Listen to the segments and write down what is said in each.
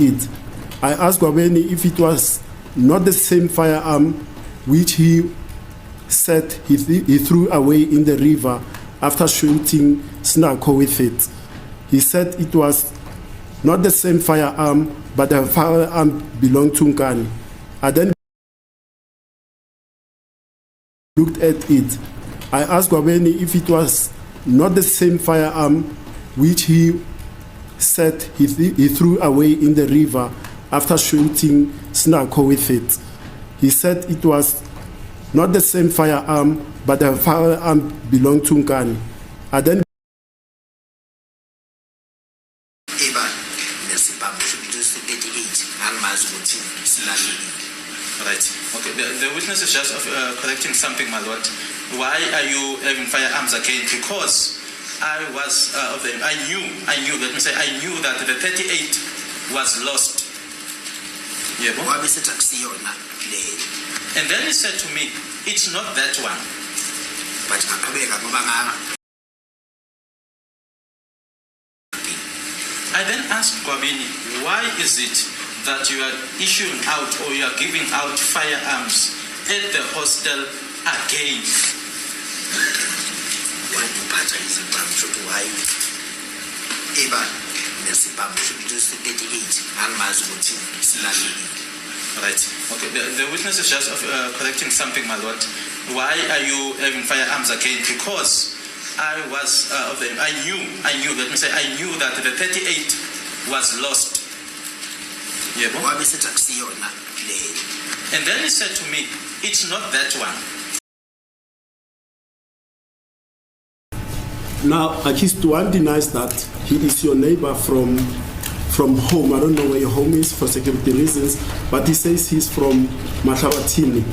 it. I asked Gwabeni if it was not the same firearm which he said he threw away in the river after shooting Snako with it. He said it was not the same firearm, but the firearm belonged to Nkani. I then looked at it. I asked Gwabeni if it was not the same firearm which he said he threw away in the river after shooting Snako with it. He said it was not the same firearm, but the firearm belonged to Nkani. I then Right. Okay. The witness is just correcting something, my lord. Why are you having firearms again? Because I was I knew. Let me say, I knew that the 38 was lost. Yeah. And then he said to me, "It's not that one." I then asked Gwabeni, why is it that you are issuing out or you are giving out firearms at the hostel again? Right. Okay. The witness is just correcting something, my lord. Why are you having firearms again? Because I was I knew. Let me say, I knew that the 38 was lost. Yeah. And then he said to me, "It's not that one." now accused one denies that he is your neighbor from home. I don't know where your home is for security reasons, but he says he's from Matlawathini.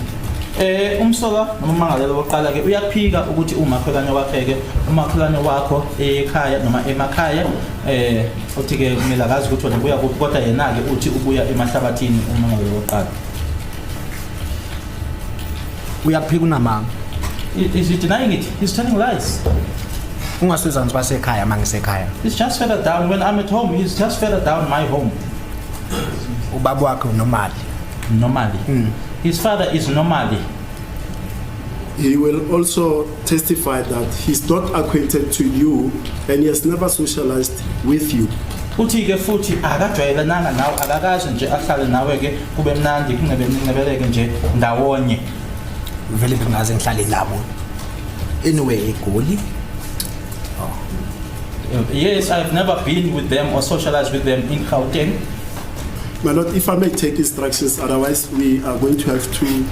Umsola nomangalelo woqala ke uyaphika ukuthi umakhelwane wakhe umakhelwane wakho ekhaya noma emakhaya uthi ke kumele akazi ukuthi wena ubuya kuphi, kodwa yena ke uthi ubuya emahlabathini. Umangalelo woqala uyaphika unamanga. Is he denying it? He's telling lies. Ungasuza nje basekhaya mangisekhaya. He's just further down. When I'm at home, he's just further down my home. Ubaba wakhe normally. His father is normally. He will also testify that he's not acquainted to you and he has never socialized with you. Uthi ke futhi akajwayelananga nawe, akakazi nje ahlale nawe ke kube mnandi kungebeleke nje ndawonye. Vele bengaze ngihlale nabo. Anyway, eGoli. Yes, I've never been with them or socialized with them in Gauteng. My lord, if I may take instructions, otherwise we are going to have to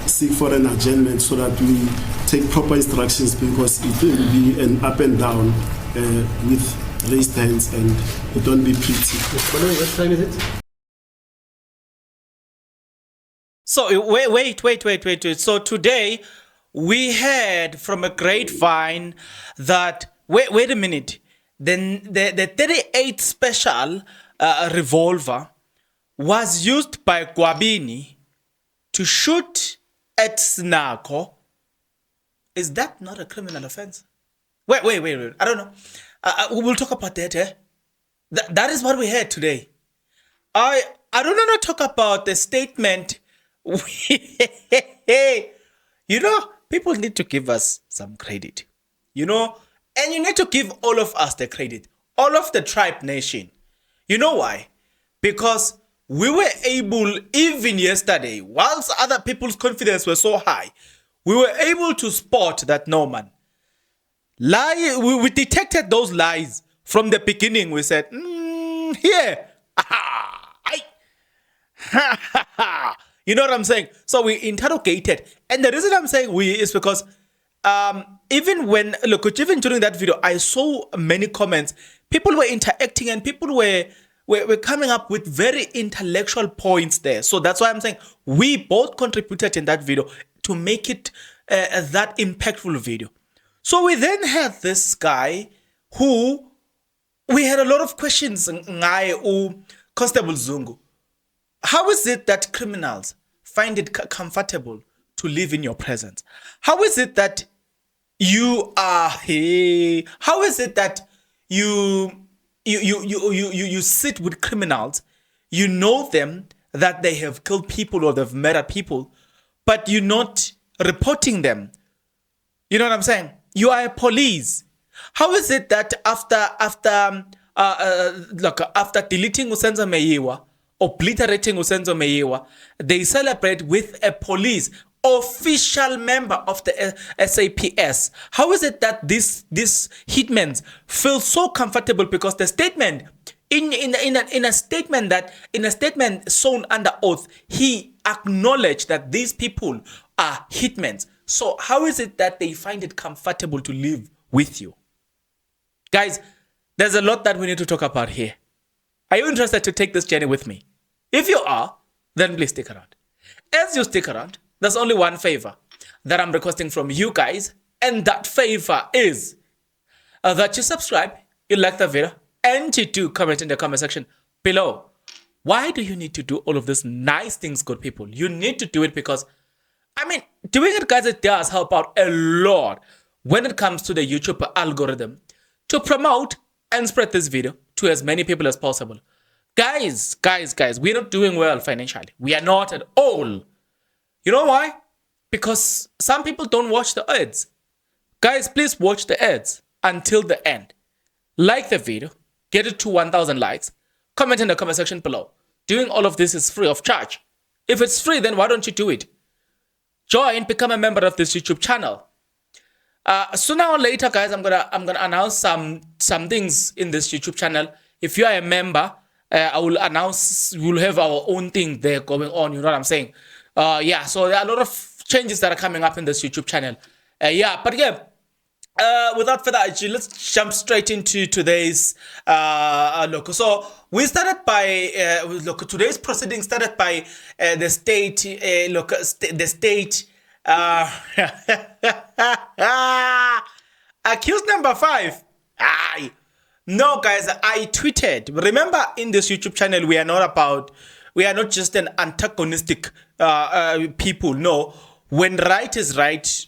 seek for an adjournment so that we take proper instructions, because it will be an up and down with raised hands and it won't be pretty. What time is it? So wait. So today we heard from a grapevine that wait a minute. Then the 38 special revolver was used by Gwabeni to shoot at Snako. Is that not a criminal offense? Wait. I don't know. We will talk about that. That is what we heard today. I don't want to talk about the statement. People need to give us some credit. And you need to give all of us the credit. All of the tribe nation. You know why? Because we were able, even yesterday, whilst other people's confidence was so high, we were able to spot that no man. Lie. We detected those lies from the beginning. We said, here. You know what I'm saying? So we interrogated. And the reason I'm saying we is because even during that video, I saw many comments. People were interacting and people were coming up with very intellectual points there. So that's why I'm saying we both contributed in that video to make it that impactful video. So we then had this guy who we had a lot of questions. Constable Zungu, how is it that criminals find it comfortable to live in your presence? How is it that you are here? How is it that you sit with criminals, you know them that they have killed people or they've murdered people, but you're not reporting them. You know what I'm saying? You are a police. How is it that after deleting Usenzo Meyiwa, obliterating Usenzo Meyiwa, they celebrate with a police official member of the SAPS? How is it that this hitmen feel so comfortable because the statement in a statement sewn under oath, he acknowledged that these people are hitmen. So how is it that they find it comfortable to live with you? Guys, there's a lot that we need to talk about here. Are you interested to take this journey with me? If you are, then please stick around. As you stick around, there's only one favor that I'm requesting from you guys, and that favor is that you subscribe, you like the video, and you do comment in the comment section below. Why do you need to do all of these nice things, good people? You need to do it because, I mean, doing it, guys, it does help out a lot when it comes to the YouTube algorithm to promote and spread this video to as many people as possible. Guys, we're not doing well financially. We are not at all. You know why? Because some people don't watch the ads. Guys, please watch the ads until the end. Like the video, get it to 1,000 likes, comment in the comment section below. Doing all of this is free of charge. If it's free, then why don't you do it? Join, become a member of this YouTube channel. Sooner or later, guys, I'm gonna announce some things in this YouTube channel. If you are a member, I will announce we'll have our own thing there going on. You know what I'm saying? Yeah. So there are a lot of changes that are coming up in this YouTube channel. Without further ado, let's jump straight into today's look. So we started by today's proceeding started by the state. The state. Accused number 5. No, guys, I tweeted. Remember, in this YouTube channel, we are not just an antagonistic people. No, when right is right,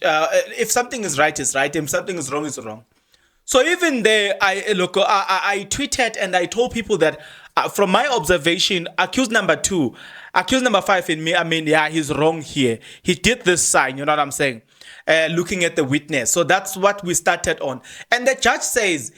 if something is right, is right. If something is wrong, is wrong. So even there, I tweeted and I told people that from my observation, accused number 2, accused number 5 in me, I mean, yeah, he's wrong here. He did this sign, you know what I'm saying? Looking at the witness. So that's what we started on. And the judge says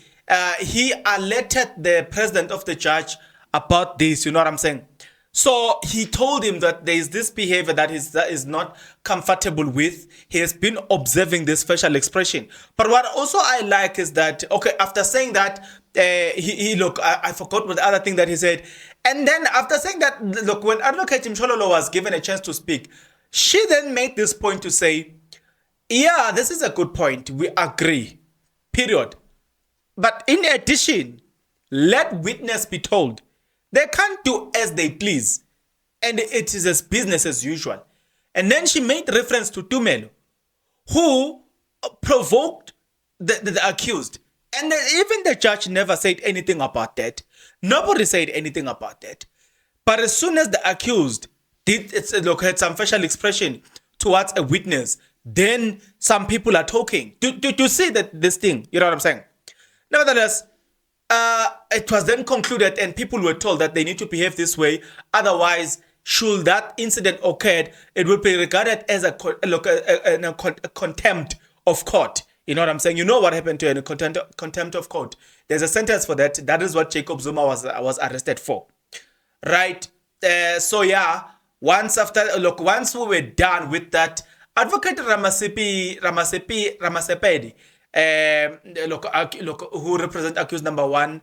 he alerted the president of the judge about this, you know what I'm saying? So he told him that there is this behavior that is not comfortable with. He has been observing this facial expression. But what also I like is that, okay, after saying that, I forgot what the other thing that he said. And then after saying that, look, when Advocate Mshololo was given a chance to speak, she then made this point to say, yeah, this is a good point. We agree, period. But in addition, let witness be told. They can't do as they please. And it is as business as usual. And then she made reference to Tumelo, who provoked the accused. And even the judge never said anything about that. Nobody said anything about that. But as soon as the accused had some facial expression towards a witness, then some people are talking. To see that this thing, you know what I'm saying? Nevertheless, it was then concluded and people were told that they need to behave this way. Otherwise, should that incident occurred, it would be regarded as a contempt of court. You know what I'm saying? You know what happened to a contempt of court. There's a sentence for that. That is what Jacob Zuma was arrested for. Right? So yeah, once we were done with that, Advocate Ramasepedi, who represent accused number 1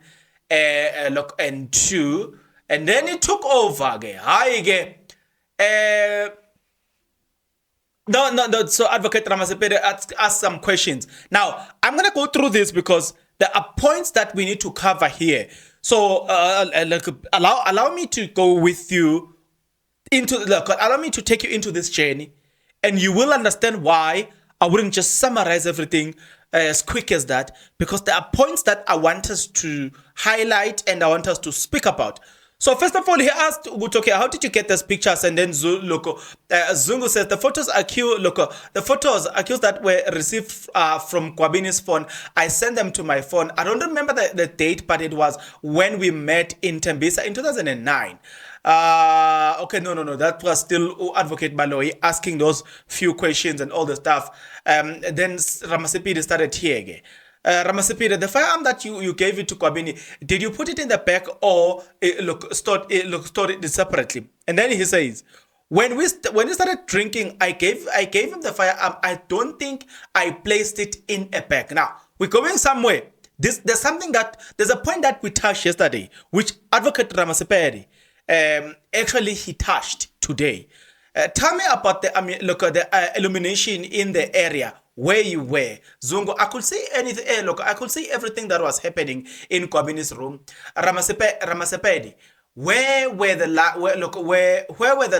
and 2, and then he took over. No. So Advocate Ramasepedi asked some questions. Now I'm gonna go through this because there are points that we need to cover here. So allow me to go with you allow me to take you into this journey, and you will understand why I wouldn't just summarize everything as quick as that, because there are points that I want us to highlight and I want us to speak about. So first of all, he asked, okay, how did you get these pictures? And then Zungu says the photos accused that were received from Kwabini's phone, I sent them to my phone. I don't remember the date, but it was when we met in Tembisa in 2009. Okay, no. That was still Advocate Baloyi asking those few questions and all the stuff. Then Ramasipidi started here again. Ramasipidi, the firearm that you gave it to Kwabini, did you put it in the back or stored it separately? And then he says, when we started drinking, I gave him the firearm. I don't think I placed it in a bag. Now we're going somewhere. There's a point that we touched yesterday, which Advocate Ramasipedi actually he touched today. Tell me about the illumination in the area where you were. Zungu, I could see anything. I could see everything that was happening in Kwabini's room. Ramasipedi, where were the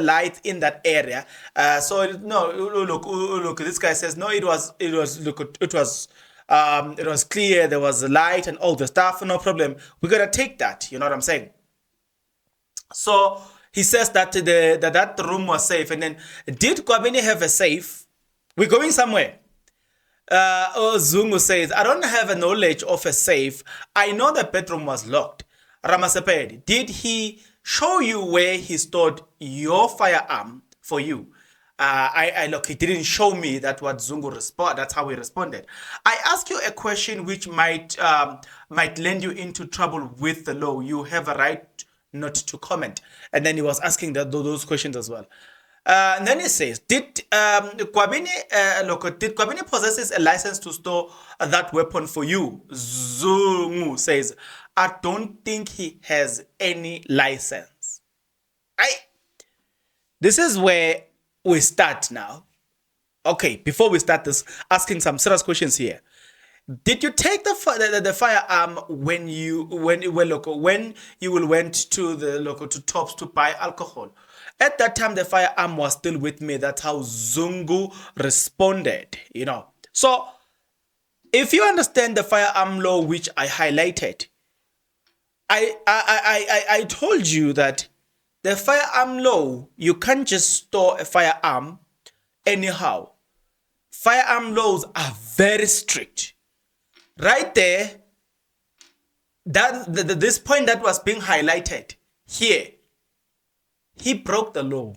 lights in that area? This guy says no. It was clear. There was light and all the stuff. No problem. We're gonna take that. You know what I'm saying? So he says that that room was safe. And then, did Kwabini have a safe? We're going somewhere. Zungu says, I don't have a knowledge of a safe. I know the bedroom was locked. Ramasipedi, did he show you where he stored your firearm for you? He didn't show me that what Zungu respond. That's how he responded. I ask you a question which might land you into trouble with the law. You have a right not to comment. And then he was asking those questions as well. And then he says, did Kwabini possesses a license to store that weapon for you? Zungu says, I don't think he has any license. This is where we start now. Okay, before we start this, asking some serious questions here. Did you take the firearm when you went to the local to Tops to buy alcohol? At that time, the firearm was still with me. That's how Zungu responded. So if you understand the firearm law which I highlighted, I told you that the firearm law, you can't just store a firearm anyhow. Firearm laws are very strict. Right there, this point that was being highlighted here, he broke the law.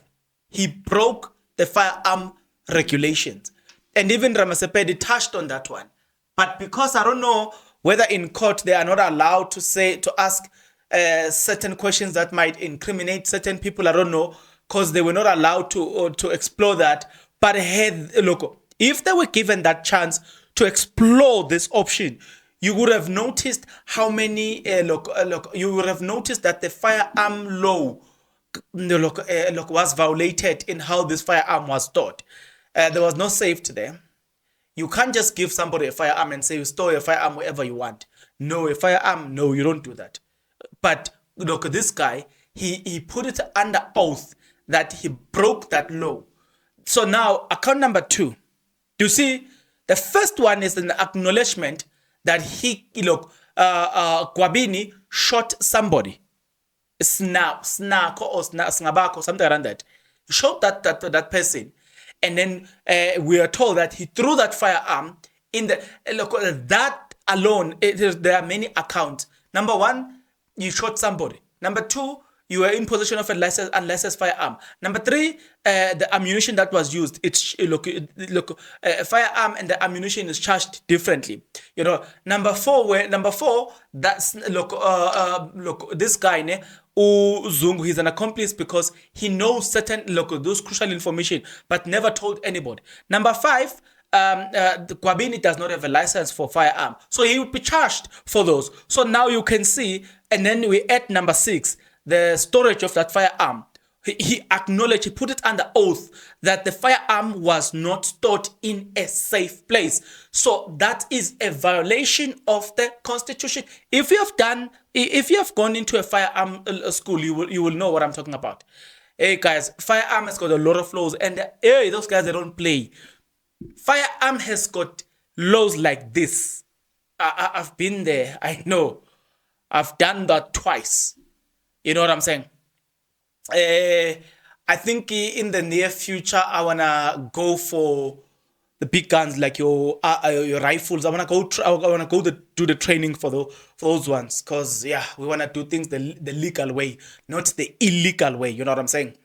He broke the firearm regulations. And even Ramasipedi touched on that one. But because I don't know whether in court they are not allowed to ask certain questions that might incriminate certain people, I don't know, because they were not allowed to explore that. But if they were given that chance to explore this option, you would have noticed how many you would have noticed that the firearm law was violated in how this firearm was stored. There was no safety there. You can't just give somebody a firearm and say you store your firearm wherever you want. No, a firearm, no, you don't do that. But this guy, he put it under oath that he broke that law. So now, account number 2. You see, the first one is an acknowledgement that Kwabini shot somebody. Snako or Snabako, something around that. He shot that person. And then we are told that he threw that firearm in the... that alone, there are many accounts. Number 1, you shot somebody. Number 2, you were in possession of a unlicensed firearm. Number 3, the ammunition that was used, it's firearm and the ammunition is charged differently. Number 4, that's this guy, Zungu, he's an accomplice because he knows certain those crucial information, but never told anybody. Number 5, the Kwabini does not have a license for firearm, so he will be charged for those. So now you can see, and then we add number 6, the storage of that firearm. He acknowledged, he put it under oath that the firearm was not stored in a safe place. So that is a violation of the Constitution. If you have gone into a firearm school, you will know what I'm talking about. Hey guys, firearm has got a lot of laws, and those guys, they don't play. Firearm has got laws like this. I've been there. I know. I've done that twice. You know what I'm saying? I think in the near future, I want to go for the big guns like your rifles. I wanna go. Do the training for those ones, cause yeah, we wanna do things the legal way, not the illegal way. You know what I'm saying?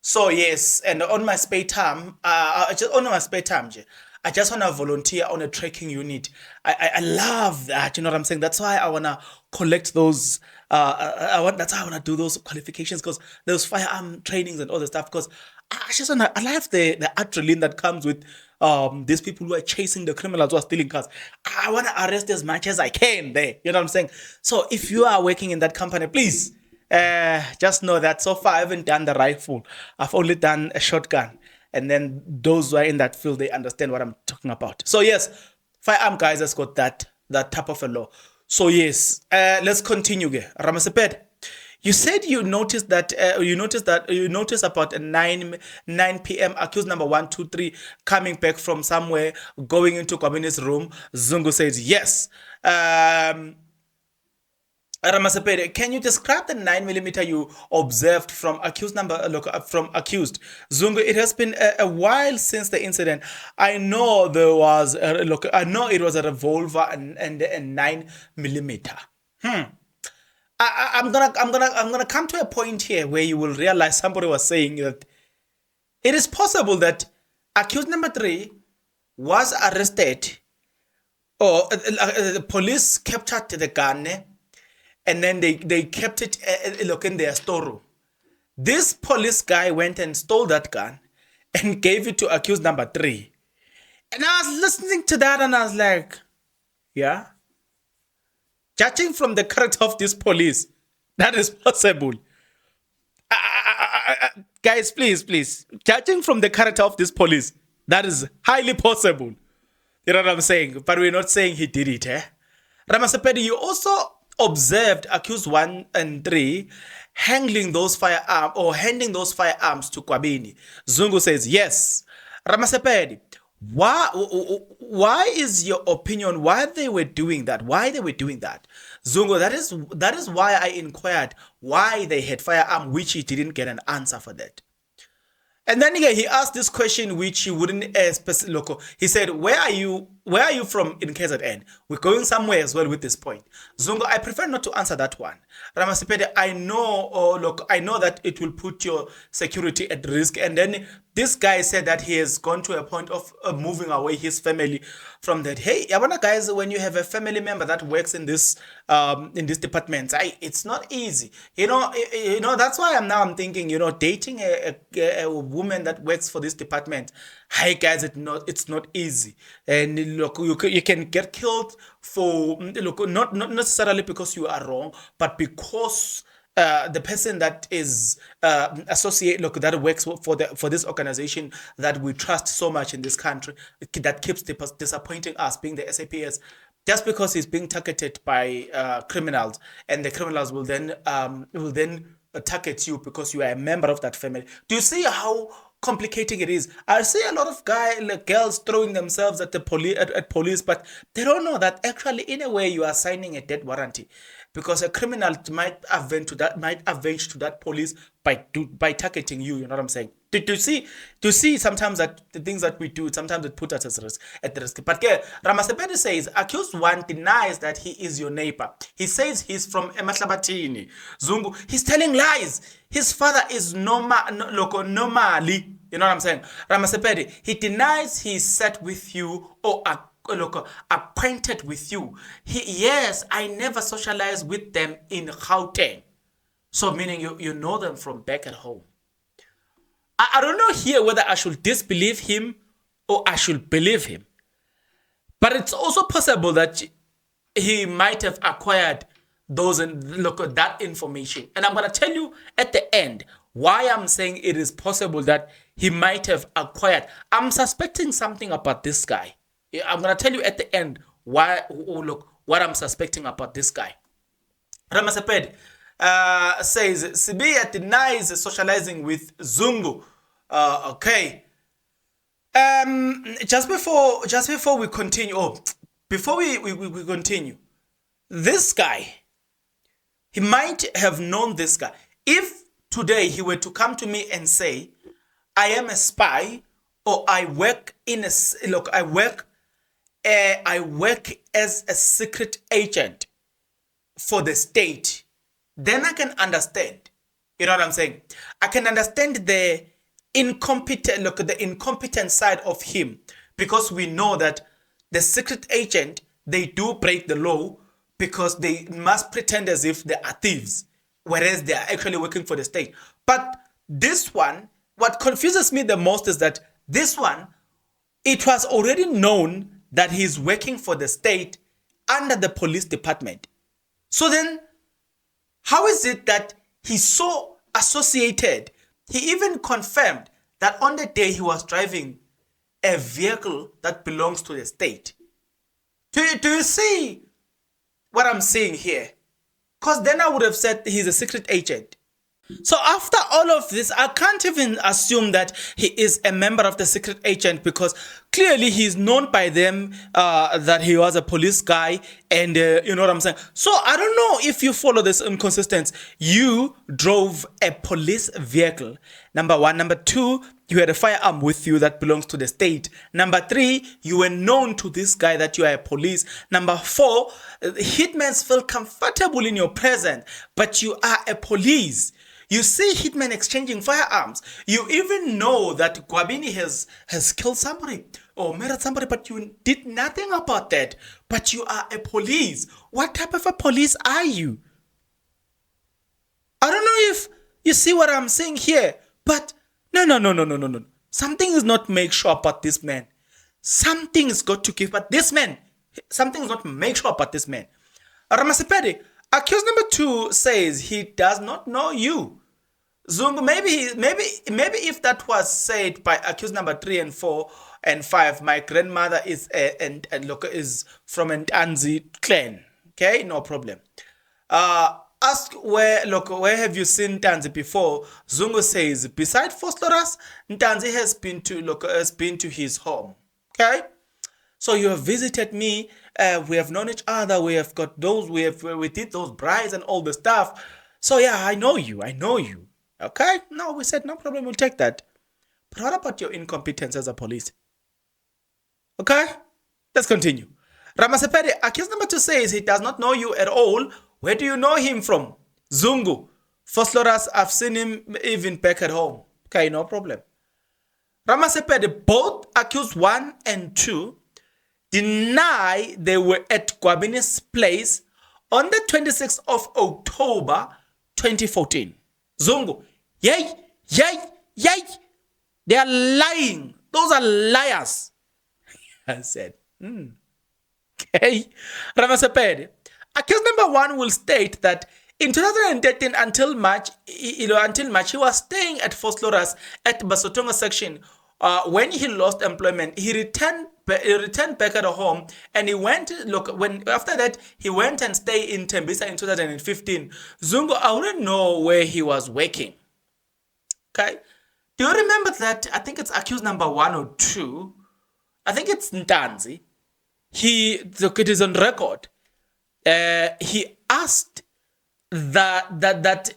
So yes, and on my spare time, I just wanna volunteer on a trekking unit. I love that. You know what I'm saying? That's why I wanna collect those. That's how I wanna do those qualifications, because those firearm trainings and all the stuff. Because I love the adrenaline that comes with these people who are chasing the criminals who are stealing cars. I want to arrest as much as I can there. You know what I'm saying? So if you are working in that company, please just know that so far I haven't done the rifle. I've only done a shotgun. And then those who are in that field, they understand what I'm talking about. So yes, firearm guys has got that type of a law. So yes, let's continue here. Ramaseped, you said you noticed about 9 p.m. accused number 1, 2, 3 coming back from somewhere, going into Kwabeni's room. Zungu says yes. Ramasepede, can you describe the 9mm you observed from accused Zungu? It has been a while since the incident. I know it was a revolver and a 9mm. I'm gonna come to a point here where you will realize somebody was saying that it is possible that accused number 3 was arrested, or the police captured the gun, and then they kept it in their storeroom. This police guy went and stole that gun and gave it to accused number 3. And I was listening to that and I was like, yeah. Judging from the character of this police, that is possible. Guys, please. Judging from the character of this police, that is highly possible. You know what I'm saying? But we're not saying he did it, eh? Ramasepedi, you also observed accused 1 and 3 handing those firearms to Kwabeni. Zungu says yes. Ramasepedi, why is your opinion why they were doing that? Zungu, that is why I inquired why they had firearm, which he didn't get an answer for that. And then again, he asked this question which he wouldn't specify. He said, where are you from in KZN? We're going somewhere as well with this point. Zungu, I prefer not to answer that one. Ramasepede, I know that it will put your security at risk. And then this guy said that he has gone to a point of moving away his family from that. Hey, guys, when you have a family member that works in this department, it's not easy. You know that's why I'm thinking, dating a woman that works for this department. Hi guys, it's not easy. And look, you can get killed for not necessarily because you are wrong, but because the person that is that works for this organization that we trust so much in this country, that keeps disappointing us, being the SAPS, just because he's being targeted by criminals, and the criminals will then target you because you are a member of that family. Do you see how complicating it is? I see a lot of girls throwing themselves at the police, but they don't know that actually in a way you are signing a death warranty, because a criminal might avenge to that police by targeting you. You know what I'm saying? To see sometimes that the things that we do, sometimes it puts us at risk. But Ramasepede says accused 1 denies that he is your neighbor. He says he's from Emahlabatini. Zungu, he's telling lies. His father is normally. You know what I'm saying? Ramasepede, he denies he sat with you or acquainted with you. Yes, I never socialized with them in Gauteng. So meaning you know them from back at home. I don't know here whether I should disbelieve him or I should believe him. But it's also possible that he might have acquired that information. And I'm going to tell you at the end why I'm saying it is possible that he might have acquired. I'm suspecting something about this guy. I'm going to tell you at the end what I'm suspecting about this guy. Ramasepede says Sibiya denies socializing with Zungu. Okay. Just before we continue, before we continue, this guy, he might have known this guy. If today he were to come to me and say, I am a spy, or I work I work as a secret agent for the state, then I can understand. You know what I'm saying? I can understand the incompetent side of him, because we know that the secret agent, they do break the law because they must pretend as if they are thieves, whereas they are actually working for the state. But this one, what confuses me the most is that this one, it was already known that he's working for the state under the police department. So then, how is it that he's so associated? He even confirmed that on the day he was driving a vehicle that belongs to the state. Do you see what I'm saying here? Because then I would have said he's a secret agent. So after all of this, I can't even assume that he is a member of the secret agent, because clearly he's known by them that he was a police guy, and you know what I'm saying. So I don't know if you follow this inconsistency. You drove a police vehicle, number one. Number two, you had a firearm with you that belongs to the state. Number three, you were known to this guy that you are a police. Number four, hitmen feel comfortable in your presence, but you are a police. You see hitmen exchanging firearms. You even know that Gwabini has killed somebody or murdered somebody, but you did nothing about that. But you are a police. What type of a police are you? I don't know if you see what I'm saying here, but no. Something is not make sure about this man. Something is got to give, but this man, something is not make sure about this man. Ramasipedi, accused number 2 says he does not know you. Zungu, maybe if that was said by accused number 3 and 4 and 5, my grandmother is is from an Ntanzi clan. Okay, no problem. Ask where have you seen Ntanzi before? Zungu says, beside Fosloras, Ntanzi has been to his home. Okay, so you have visited me. We have known each other. We have got those. We did those brides and all the stuff. So yeah, I know you. Okay, no, we said no problem. We'll take that. But what about your incompetence as a police? Okay, let's continue. Ramasepede, accused number 2 says he does not know you at all. Where do you know him from? Zungu, Fosloras, I've seen him even back at home. Okay, no problem. Ramasepede, both accused 1 and 2 deny they were at Gwabini's place on the 26th of October 2014. Zungu, yay. They are lying. Those are liars. I said, Okay. Ramasepede, accused number 1 will state that in 2013 until March, he was staying at Fosloras at Basotonga section. When he lost employment, he returned back at home, and he went after that he went and stayed in Tembisa in 2015. Zungu, I wouldn't know where he was working. Okay, do you remember that? I think it's accused number 1 or 2. I think it's Ntanzi. It is on record. He asked that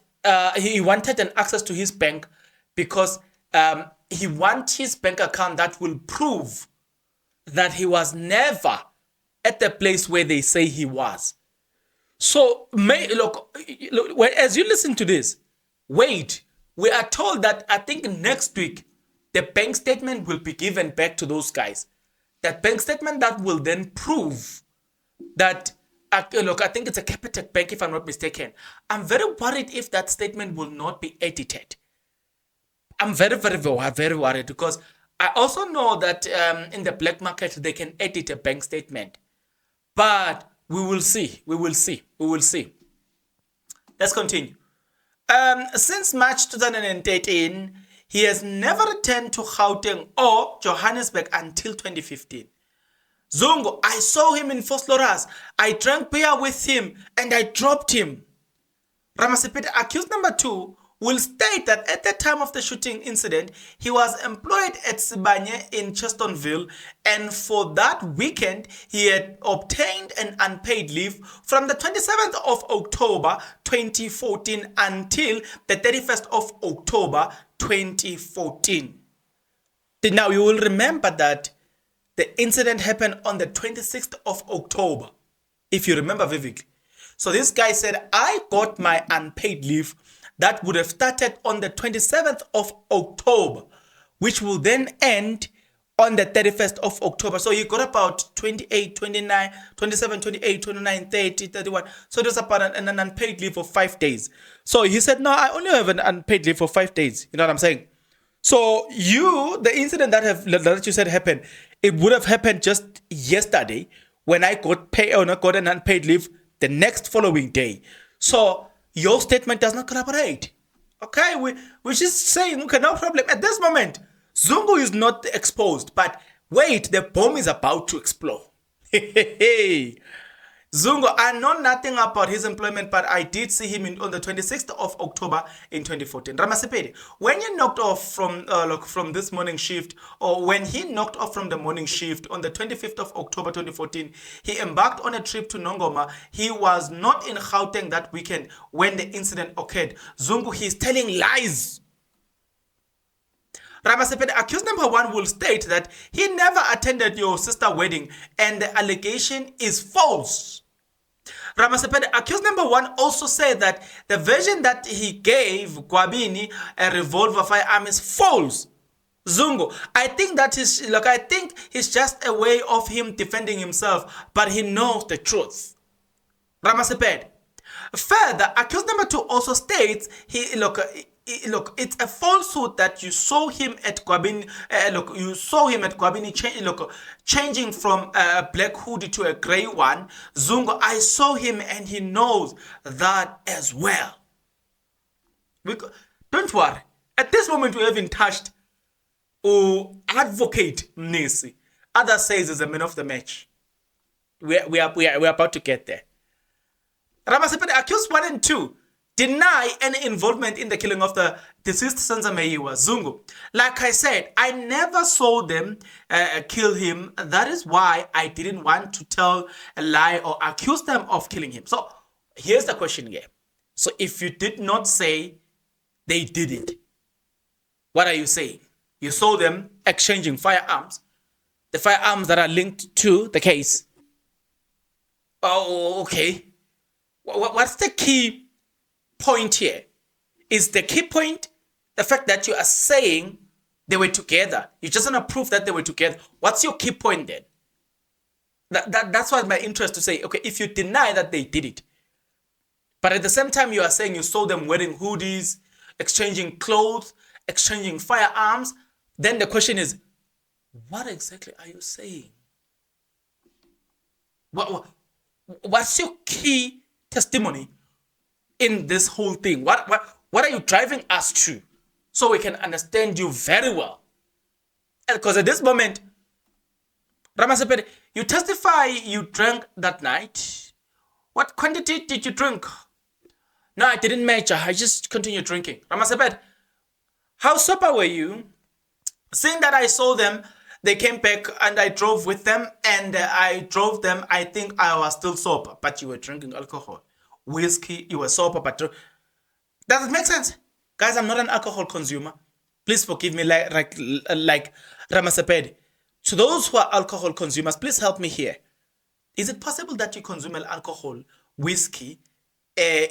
he wanted an access to his bank because he wants his bank account that will prove that he was never at the place where they say he was. So, as you listen to this, wait, we are told that I think next week the bank statement will be given back to those guys. That bank statement that will then prove that, I think it's a Capitec Bank if I'm not mistaken. I'm very worried if that statement will not be edited. I'm very worried because I also know that in the black market they can edit a bank statement. But we will see. Let's continue. Since March 2013, he has never returned to Gauteng or Johannesburg until 2015. Zungu, I saw him in Fosloras. I drank beer with him and I dropped him. Ramasepede, accused number 2, will state that at the time of the shooting incident, he was employed at Sibanye in Chestertonville, and for that weekend, he had obtained an unpaid leave from the 27th of October 2014 until the 31st of October 2014. Now, you will remember that the incident happened on the 26th of October, if you remember vividly. So this guy said, I got my unpaid leave that would have started on the 27th of October, which will then end on the 31st of October. So he got about 28, 29, 27, 28, 29, 30, 31. So it was about an unpaid leave for 5 days. So he said, no, I only have an unpaid leave for 5 days. You know what I'm saying? So the incident that you said happened, it would have happened just yesterday when I got paid or not got an unpaid leave the next following day. So your statement does not corroborate. Okay, we're just saying, okay, no problem. At this moment, Zungu is not exposed, but wait, the bomb is about to explode. Zungu, I know nothing about his employment, but I did see him on the 26th of October in 2014. Ramasepede, when you knocked off from this morning shift, or when he knocked off from the morning shift on the 25th of October 2014, he embarked on a trip to Nongoma. He was not in Gauteng that weekend when the incident occurred. Zungu, he's telling lies. Ramasepede, accused number 1 will state that he never attended your sister's wedding and the allegation is false. Ramasepede, accused number 1 also said that the version that he gave Gwabini a revolver firearm is false. Zungu, I think it's just a way of him defending himself, but he knows the truth. Ramasepede. Further, accused number 2 also states it's a falsehood that you saw him at Gwabini. Changing from a black hoodie to a grey one. Zungu, I saw him and he knows that as well. Don't worry. At this moment, we haven't touched or advocate Nisi. Others says is a man of the match. We are about to get there. Ramasepede, accused 1 and 2 deny any involvement in the killing of the deceased Senza Meyiwa, Zungu. Like I said, I never saw them kill him. That is why I didn't want to tell a lie or accuse them of killing him. So here's the question here. So if you did not say they did it, what are you saying? You saw them exchanging firearms, the firearms that are linked to the case. Oh, okay. What's the key point here? Is the key point the fact that you are saying they were together? You just want to prove that they were together. What's your key point then? That's what my interest to say. Okay, if you deny that they did it, but at the same time you are saying you saw them wearing hoodies, exchanging clothes, exchanging firearms, then the question is, what exactly are you saying? What's your key testimony in this whole thing? What are you driving us to so we can understand you very well? Because at this moment, Ramasepede, you testify you drank that night. What quantity did you drink? No, I didn't measure. I just continued drinking. Ramasepede, how sober were you? Seeing that I saw them, they came back and I drove with them and I drove them. I think I was still sober, but you were drinking alcohol. Whiskey, you were sober, but does it make sense? Guys, I'm not an alcohol consumer. Please forgive me like Ramasepede. To those who are alcohol consumers, please help me here. Is it possible that you consume alcohol, whiskey,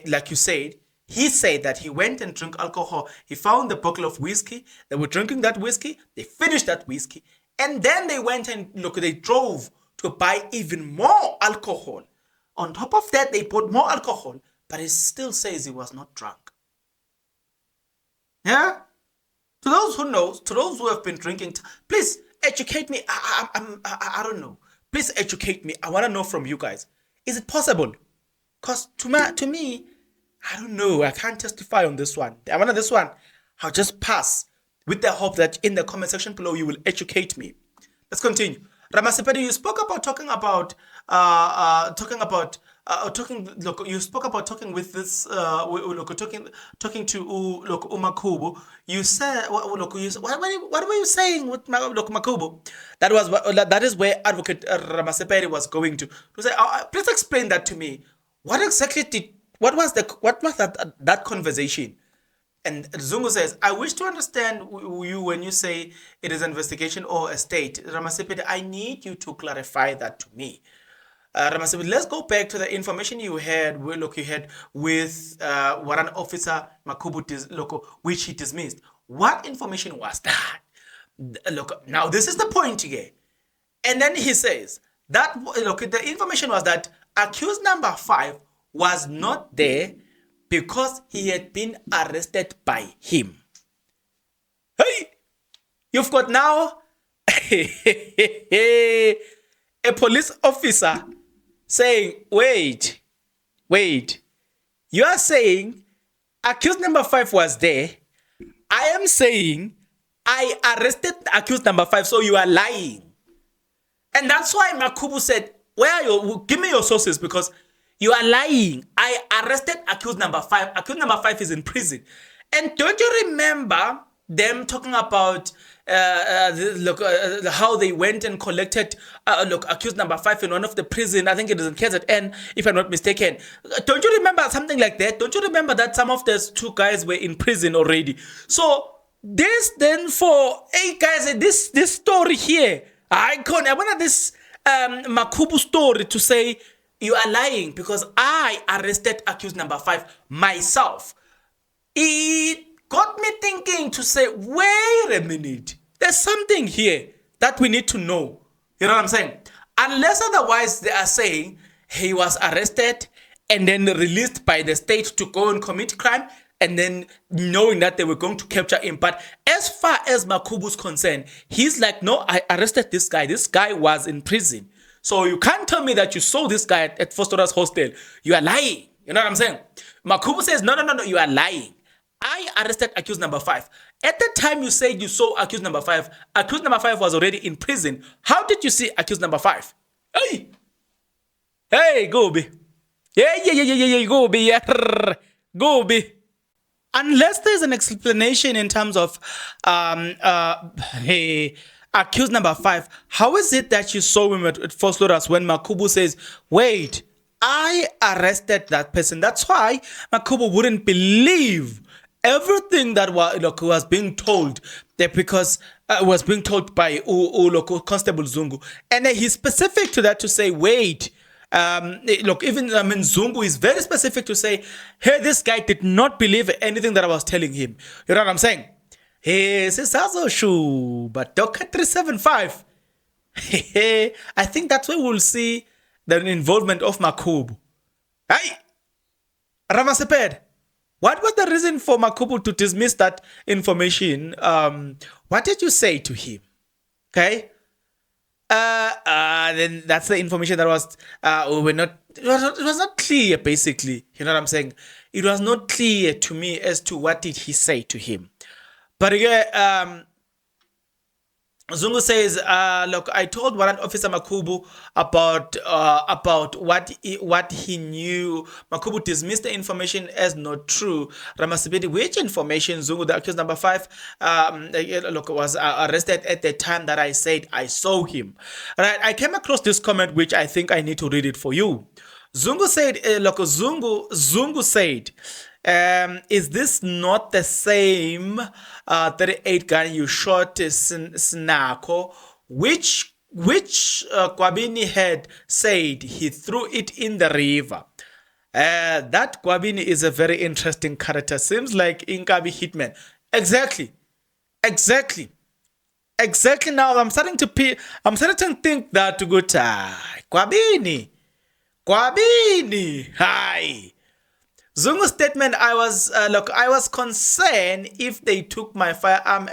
like you said? He said that he went and drank alcohol. He found the bottle of whiskey. They were drinking that whiskey. They finished that whiskey. And then they went and they drove to buy even more alcohol. On top of that, they bought more alcohol, but he still says he was not drunk. Yeah? To those who know, to those who have been drinking, please educate me. I don't know. Please educate me. I want to know from you guys. Is it possible? Because to me, I don't know. I can't testify on this one. I want this one. I'll just pass with the hope that in the comment section below you will educate me. Let's continue. Ramasepede, you spoke about talking with this talking to Makubu. You said what were you saying with Makubu? That is where Advocate Ramasepede was going to say. Please explain that to me. What was that conversation? And Zungu says, I wish to understand you when you say it is an investigation or a state. Ramasipede, I need you to clarify that to me. Ramasipede, let's go back to the information you had with Warrant Officer Makubu, which he dismissed. What information was that? Look, now this is the point here. And then he says that the information was that accused number 5 was not there because he had been arrested by him. Hey, you've got now a police officer saying, wait, you are saying accused number 5 was there. I am saying I arrested accused number 5, so you are lying. And that's why Makubu said, where are you? Give me your sources because you are lying. I arrested accused number 5. Accused number 5 is in prison. And don't you remember them talking about how they went and collected accused number 5 in one of the prison? I think it is in KZN, if I'm not mistaken. Don't you remember something like that? Don't you remember that some of those 2 guys were in prison already? So this then for 8 guys, this story here, I wanted this Makubu story to say you are lying because I arrested accused number 5 myself. It got me thinking to say, wait a minute, there's something here that we need to know. You know what I'm saying? Unless otherwise they are saying he was arrested and then released by the state to go and commit crime, and then knowing that they were going to capture him. But as far as Makubu's concerned, he's like, no, I arrested this guy. This guy was in prison. So you can't tell me that you saw this guy at Foster's hostel. You are lying. You know what I'm saying? Makubu says, no, you are lying. I arrested accused number 5. At the time you said you saw accused number 5 was already in prison. How did you see accused number 5? Hey, go be. Yeah, go be. Yeah. Go be. Unless there's an explanation in terms of accused number 5, how is it that you saw him at Fort Loras when Makubu says, wait, I arrested that person? That's why Makubu wouldn't believe everything that was being told, that because was being told by Constable Zungu. And he's specific to that to say, wait, Zungu is very specific to say, hey, this guy did not believe anything that I was telling him. You know what I'm saying? Hey, but Docker 375. I think that's where we'll see the involvement of Makubu. Hey, Ramaseped, what was the reason for Makubu to dismiss that information? What did you say to him? Okay. Then that's the information that was it was not clear, basically. You know what I'm saying? It was not clear to me as to what did he say to him. But again, Zungu says, look, I told Warrant Officer Makubu about what he knew. Makubu dismissed the information as not true. Ramasipede, which information? Zungu, the accused number 5, was arrested at the time that I said I saw him. Right? I came across this comment, which I think I need to read it for you. Zungu said, Zungu said, is this not the same 38 gun you shot Snako, which Kwabini had said he threw it in the river? That Kwabini is a very interesting character. Seems like Inkabi Hitman. Exactly. Now I'm starting to think that to go to Kwabini. Hi. Zungu's statement, I was concerned if they took my firearm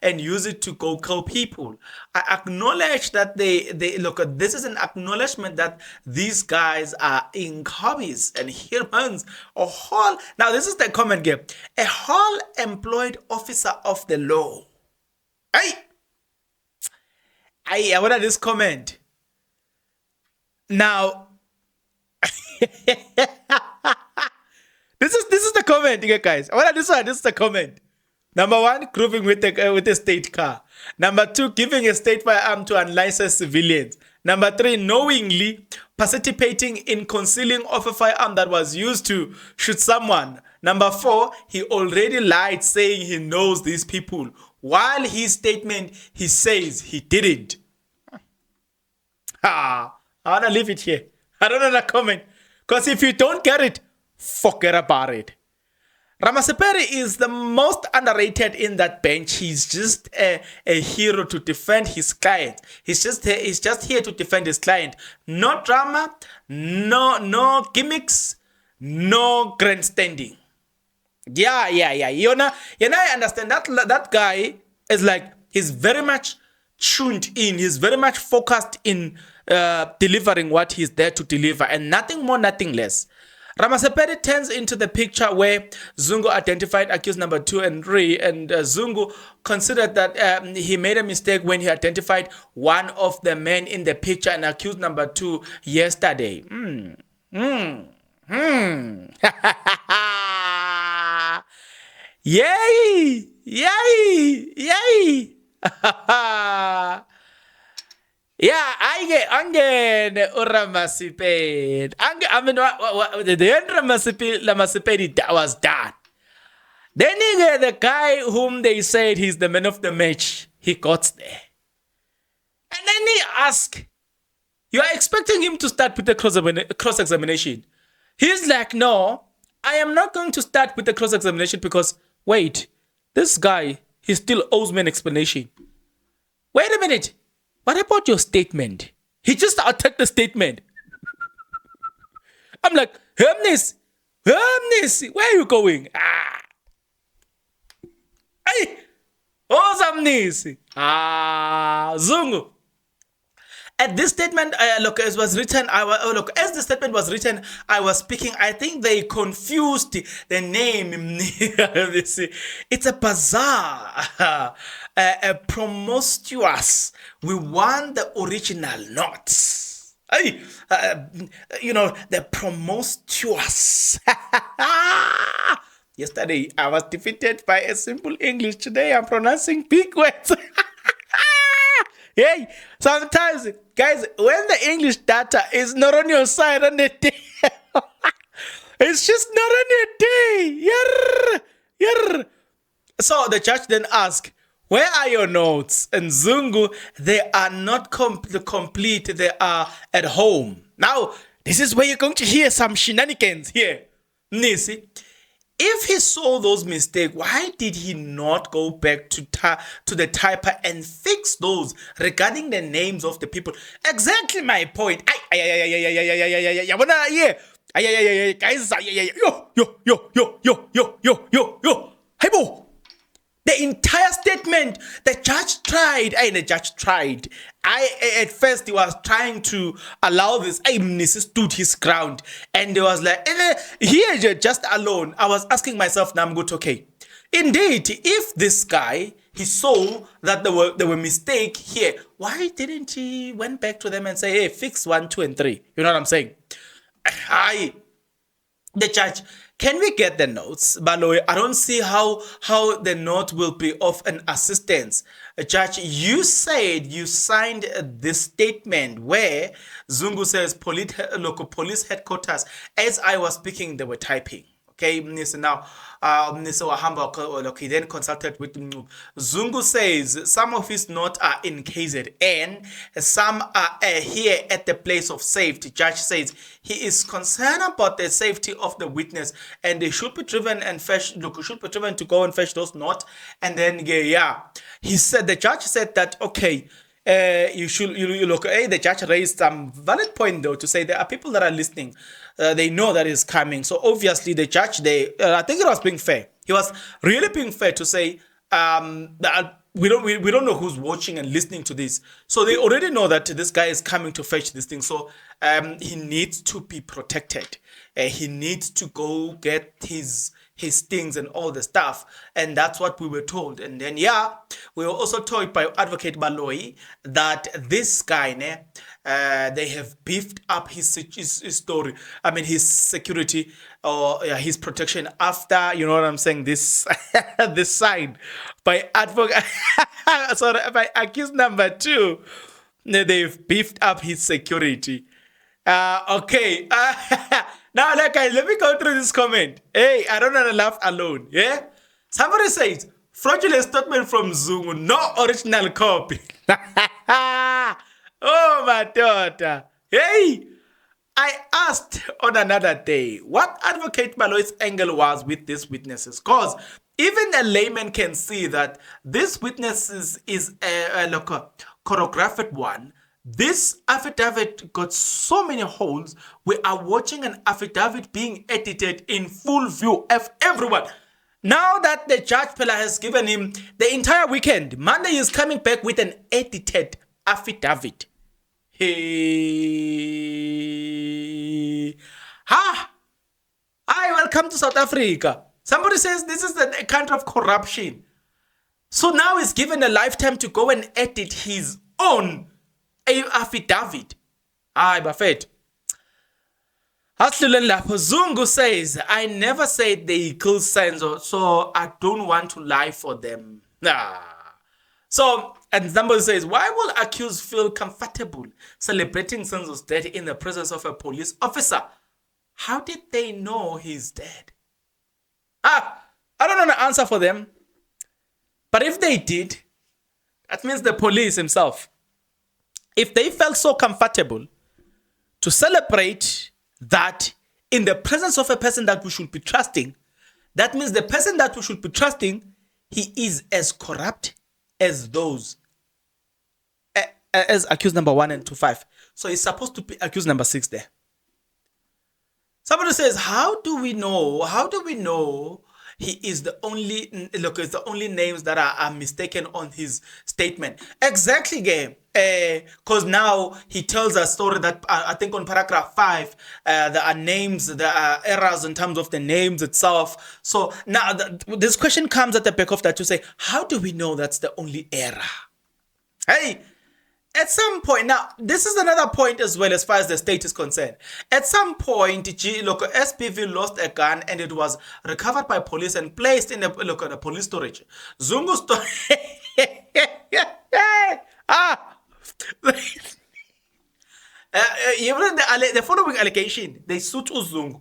and use it to go kill people. I acknowledge that this is an acknowledgement that these guys are incompetents and humans. Now this is the comment here. A whole employed officer of the law. I wanted this comment. Now This is the comment, guys. This is the comment. Number 1, grooving with a state car. Number 2, giving a state firearm to unlicensed civilians. Number 3, knowingly participating in concealing of a firearm that was used to shoot someone. Number 4, he already lied saying he knows these people, while his statement, he says he didn't. I want to leave it here. I don't want to comment. Because if you don't get it, forget about it. Ramasepere is the most underrated in that bench. He's just a hero to defend his client. He's just here to defend his client. No drama, no gimmicks, no grandstanding. Yeah. You know, I understand that guy is like, he's very much tuned in. He's very much focused in delivering what he's there to deliver, and nothing more, nothing less. Ramasepere turns into the picture where Zungu identified accused number 2 and 3, and Zungu considered that he made a mistake when he identified one of the men in the picture and accused number 2 yesterday. Yay! Yeah, angene uRamasipedi. I mean, the end Ramasipedi was done. Then the guy whom they said he's the man of the match, he got there. And then he asked, you are expecting him to start with the cross-examination. He's like, no, I am not going to start with the cross-examination because, wait, this guy, he still owes me an explanation. Wait a minute. What about your statement? He just attacked the statement. I'm like, Hermnis, where are you going? Hey, Ozamnis. Zungu. At this statement, look, as was written, as the statement was written, I was speaking. I think they confused the name. It's a bizarre, a promiscuous. We want the original, not. The promiscuous. Yesterday, I was defeated by a simple English. Today, I'm pronouncing big words. Hey, sometimes, guys, when the English data is not on your side on the day, it's just not on your day. So the judge then asked, where are your notes? And Zungu, they are not complete. They are at home. Now, this is where you're going to hear some shenanigans here. Nisi. If he saw those mistakes, why did he not go back to the typer and fix those regarding the names of the people? Exactly my point. Guys, hey, bo. The entire statement, the judge tried. At first, he was trying to allow this. Stood his ground. And he was like, here, just alone. I was asking myself, now I'm good, okay. Indeed, if this guy, he saw that there were mistakes here, why didn't he went back to them and say, hey, fix 1, 2, and 3? You know what I'm saying? The judge, can we get the notes? Baloy, I don't see how the note will be of an assistance. Judge, you said you signed this statement where Zungu says local police headquarters. As I was speaking, they were typing. Okay, now, he then consulted with Zungu says some of his notes are in KZN, some are here at the place of safety. Judge says he is concerned about the safety of the witness and they should be driven and fetch. Should be driven to go and fetch those notes. And then he said the judge said that okay. The judge raised some valid point though to say there are people that are listening. They know that is coming. So obviously the judge, I think it was being fair. He was really being fair to say that we don't know who's watching and listening to this. So they already know that this guy is coming to fetch this thing. So he needs to be protected. He needs to go get his things and all the stuff, and that's what we were told. And then we were also told by Advocate Baloyi that this guy they have beefed up his story, his security or his protection after, you know what I'm saying, this this sign by advocate by accused number 2, they've beefed up his security. Now, like, guys, let me go through this comment. Hey, I don't want to laugh alone. Yeah? Somebody says, fraudulent statement from Zungu, no original copy. Oh, my daughter. Hey, I asked on another day what Advocate Maloy's angle was with these witnesses. Because even a layman can see that this witnesses is a choreographed one. This affidavit got so many holes. We are watching an affidavit being edited in full view of everyone. Now that the judge Pella has given him the entire weekend, Monday is coming back with an edited affidavit. Hey. Hi, welcome to South Africa. Somebody says this is a country of corruption. So now he's given a lifetime to go and edit his own affidavit. Hi, Buffett. Zungu says, I never said they kill Senzo, so I don't want to lie for them. So, and somebody says, why will accused feel comfortable celebrating Senzo's death in the presence of a police officer? How did they know he's dead? I don't know the answer for them. But if they did, that means the police himself. If they felt so comfortable to celebrate that in the presence of a person that we should be trusting, that means the person that we should be trusting, he is as corrupt as those, as accused number 1 and 5. So he's supposed to be accused number 6 there. Somebody says, how do we know he is the only, it's the only names that are mistaken on his statement? Exactly, game. Because now he tells a story that I think on paragraph 5, there are names, there are errors in terms of the names itself. So now this question comes at the back of that to say, how do we know that's the only error? Hey, at some point, now this is another point as well as far as the state is concerned. At some point, SPV lost a gun and it was recovered by police and placed in a police storage. Zungu even the following allegation, they suit Zungu.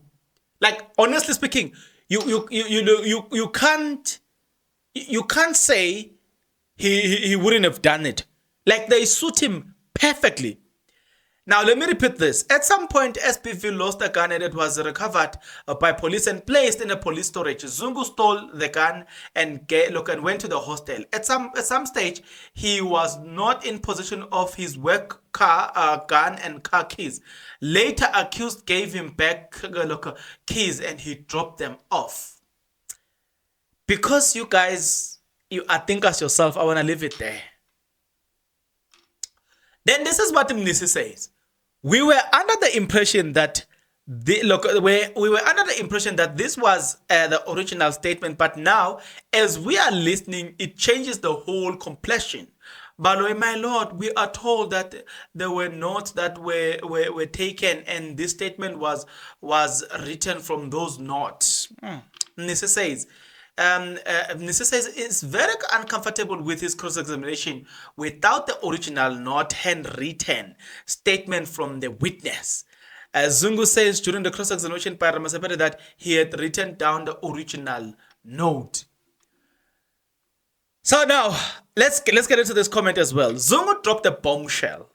Like, honestly speaking, you can't say he wouldn't have done it. Like, they suit him perfectly. Now, let me repeat this. At some point, SPV lost a gun and it was recovered by police and placed in a police storage. Zungu stole the gun and went to the hostel. At some stage, he was not in possession of his work car, gun and car keys. Later, accused gave him back keys and he dropped them off. Because you guys, you are thinkers yourself, I want to leave it there. Then this is what Mnisi says. We were under the impression that this was the original statement, but now, as we are listening, it changes the whole complexion. But my lord, we are told that there were notes that were taken, and this statement was written from those notes. Mnisi says. Mnisi says is very uncomfortable with his cross-examination without the original, not handwritten statement from the witness. Zungu says during the cross-examination by Ramasepede that he had written down the original note. So now, let's get into this comment as well. Zungu dropped a bombshell.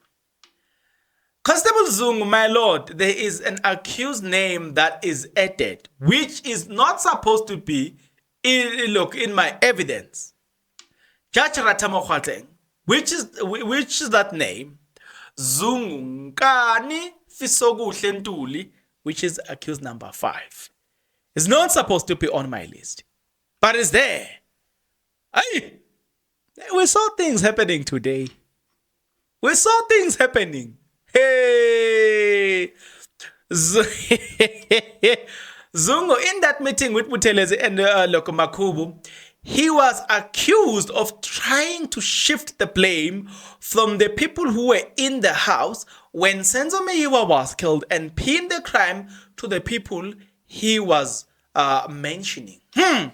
Constable Zungu, my lord, there is an accused name that is added, which is not supposed to be in my evidence. Judge Ratamokhateng, which is that name? Zungu Nkani Fisoguhle Ntuli, which is accused number 5. It's not supposed to be on my list, but it's there. We saw things happening today. We saw things happening. Hey. Zungu, in that meeting with Buthelezi and Makubu, he was accused of trying to shift the blame from the people who were in the house when Senzo Meyiwa was killed and pin the crime to the people he was mentioning. Wait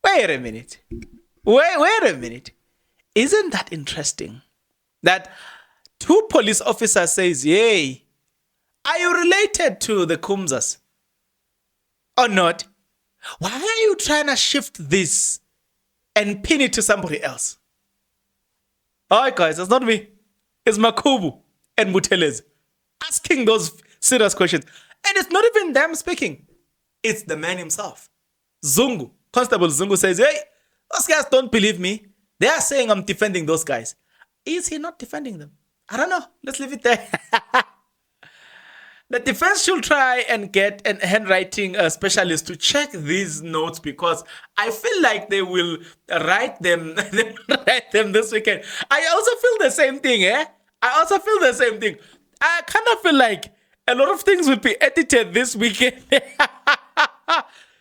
a minute. Wait a minute. Isn't that interesting? That 2 police officers says, yay, Are you related to the Kumzas? Or not? Why are you trying to shift this and pin it to somebody else? Alright guys, it's not me. It's Makubu and Mutelez asking those serious questions. And it's not even them speaking. It's the man himself. Zungu. Constable Zungu says, hey, those guys don't believe me. They are saying I'm defending those guys. Is he not defending them? I don't know. Let's leave it there. The defense should try and get a handwriting specialist to check these notes because I feel like they will write them, this weekend. I also feel the same thing, I also feel the same thing. I kind of feel like a lot of things will be edited this weekend.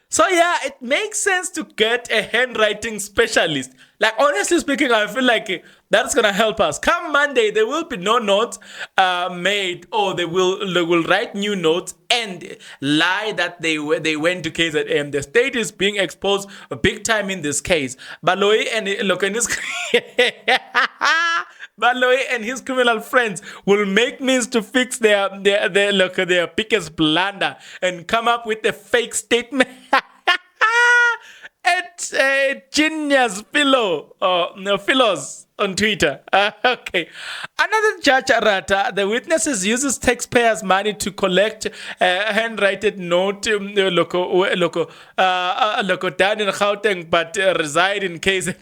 So yeah, it makes sense to get a handwriting specialist. Like honestly speaking, I feel like that's gonna help us. Come Monday, there will be no notes made, or they will write new notes and lie that they went to KZM. The state is being exposed big time in this case. Baloyi and Baloyi and his criminal friends will make means to fix their biggest blunder and come up with a fake statement. At Genius Philos on Twitter. Okay. Another judge, Arata, the witnesses uses taxpayers' money to collect a handwritten note loco down in Gauteng, but reside in KZN.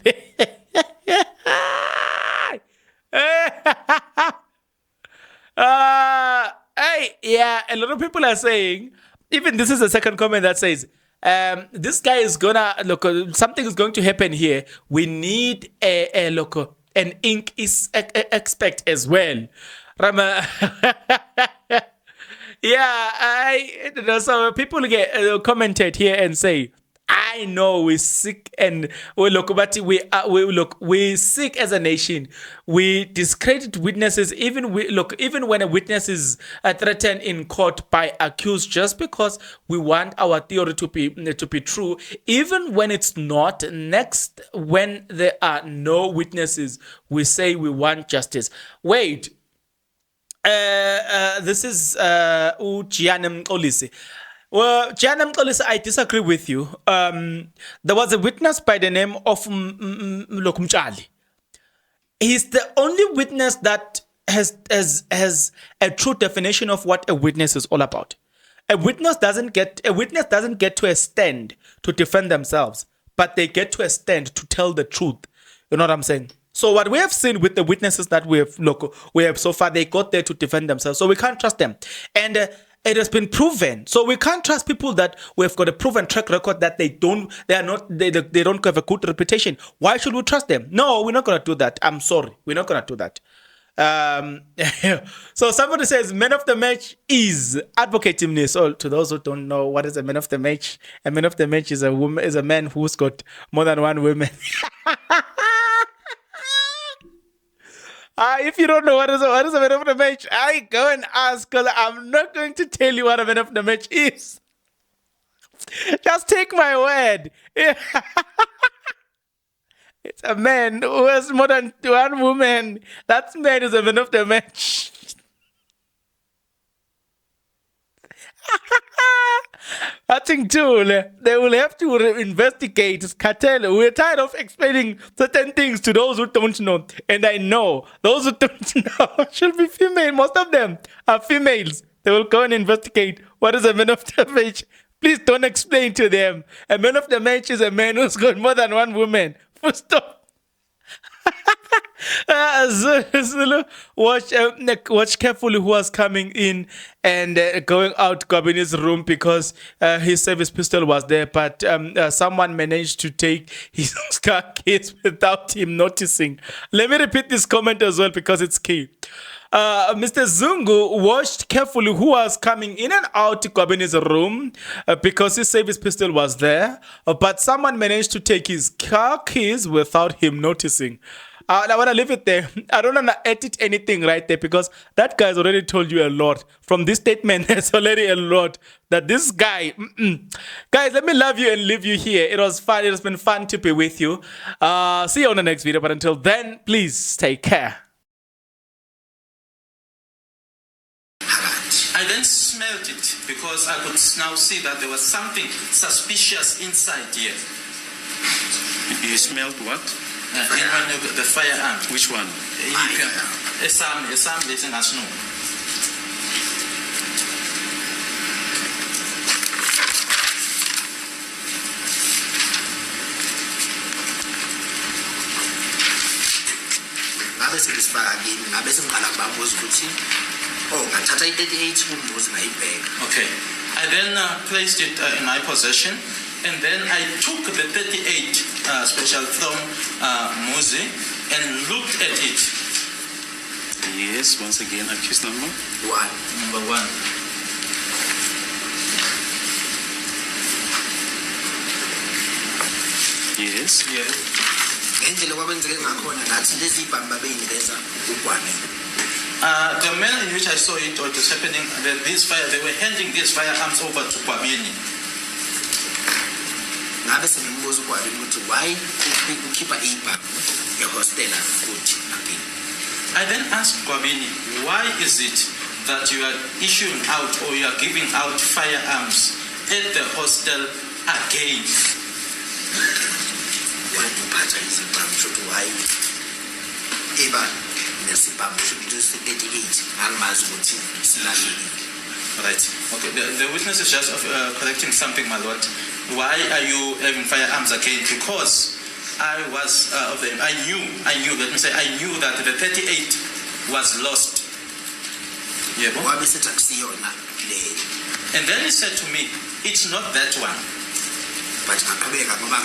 Hey, yeah, a lot of people are saying, even this is the second comment that says, this guy is gonna something is going to happen here. We need an ink is expect as well. Rama. Yeah, so people get commented here and say, I know we're sick and we're sick as a nation. We discredit witnesses even when a witness is threatened in court by accused just because we want our theory to be true, even when it's not. Next, when there are no witnesses, we say we want justice. Wait. This is Ujianem Olisi. Well, Janam Kolisa, I disagree with you. There was a witness by the name of Lokumchali. He's the only witness that has a true definition of what a witness is all about. A witness doesn't get to a stand to defend themselves, but they get to a stand to tell the truth. You know what I'm saying? So what we have seen with the witnesses that we have so far, they got there to defend themselves. So we can't trust them. And it has been proven. So we can't trust people that we've got a proven track record that they don't have a good reputation. Why should we trust them? No, we're not going to do that. I'm sorry. We're not going to do that. So somebody says man of the match is Advocate Timney. So to those who don't know, what is a man of the match? A man of the match is a man who's got more than one woman. If you don't know what is a man of the match, I go and ask, because I'm not going to tell you what a man of the match is. Just take my word. It's a man who has more than one woman. That man is a man of the match. I think too, they will have to investigate cartel. We're tired of explaining certain things to those who don't know. And I know those who don't know should be female. Most of them are females. They will go and investigate what is a man of the match. Please don't explain to them. A man of the match is a man who's got more than one woman. Full stop. Zulu, watch carefully who was coming in and going out Gabini's room because his service pistol was there, but someone managed to take his car keys without him noticing. Let me repeat this comment as well because it's key. Mr. Zungu watched carefully who was coming in and out Gabini's room because his service pistol was there, but someone managed to take his car keys without him noticing. I want to leave it there. I don't want to edit anything right there because that guy's already told you a lot. From this statement, there's already a lot that this guy... Guys, let me love you and leave you here. It was fun. It has been fun to be with you. See you on the next video. But until then, please take care. I then smelled it because I could now see that there was something suspicious inside here. You smelled what? In one of the firearm. Which one? Some letting us know. Ngabe sibisifaka kini ngabe simqala kubabuza ukuthi ngathatha i-38 kumbuzi ngayibheka. Okay. I then placed it in my possession, and then I took the 38 special from Muzi and looked at it. Yes, once again, accused number? Number 1. Yes. Yes. Ngendlela kwakwenzeke ngakhona ngathi lezi ibhamu babeyinikeza uGwame. The manner in which I saw it, or it was happening, that they were handing these firearms over to Kwabini. Ngabe sengimbuza uGwame ukuthi why ukhipha ibhamu yehostela futhi ngaphi. I then asked Kwabini, why is it that you are issuing out or you are giving out firearms at the hostel again? Uphatha izibhamu shothi why eba nesibhamu shothi 38 angimazi ukuthi silalile. Right. Okay. The witness is just correcting something, my lord. Why are you having firearms again? Because I was I knew. Let me say, I knew that the 38 was lost. Yeah. Wabe sethi akusiyona le. And then he said to me, "It's not that one." But ngaqhubeka ngoba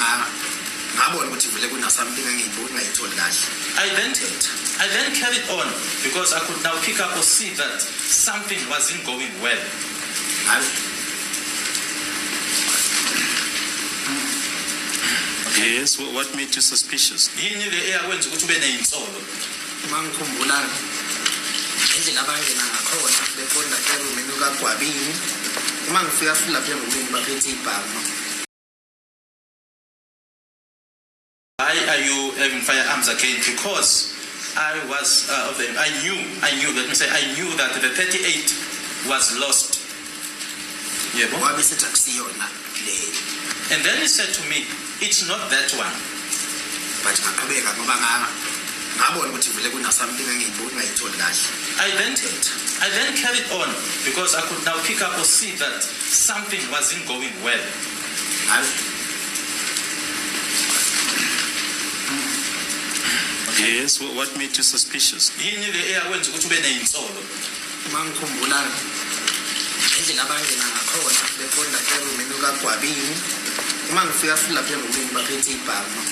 ngabona ukuthi vele kuna something engiyiboni ngayitholi kahle. I then carried on because I could now pick up or see that something wasn't going well. Yes, what made you suspicious? Mangikhumbula indlela abangena ngakhona befonda emini kaGwabini. Uma ngifika futhi lapha emini baphethe ibhamu. Why are you having firearms again? Because I was I knew. Let me say, I knew that the 38 was lost. Yeah. Wabe sethi akusiyona le. And then he said to me, "It's not that one." But ngaqhubeka ngoba ngabona ukuthi vele kuna something engiyiboni ngayitholi kahle. I then carried on because I could now pick up or see that something wasn't going well. Yes, what made you suspicious? Mangikhumbula indlela abangena ngakhona befonda emini kaGwabini. Uma ngifika futhi lapha emini baphethe ibhamu.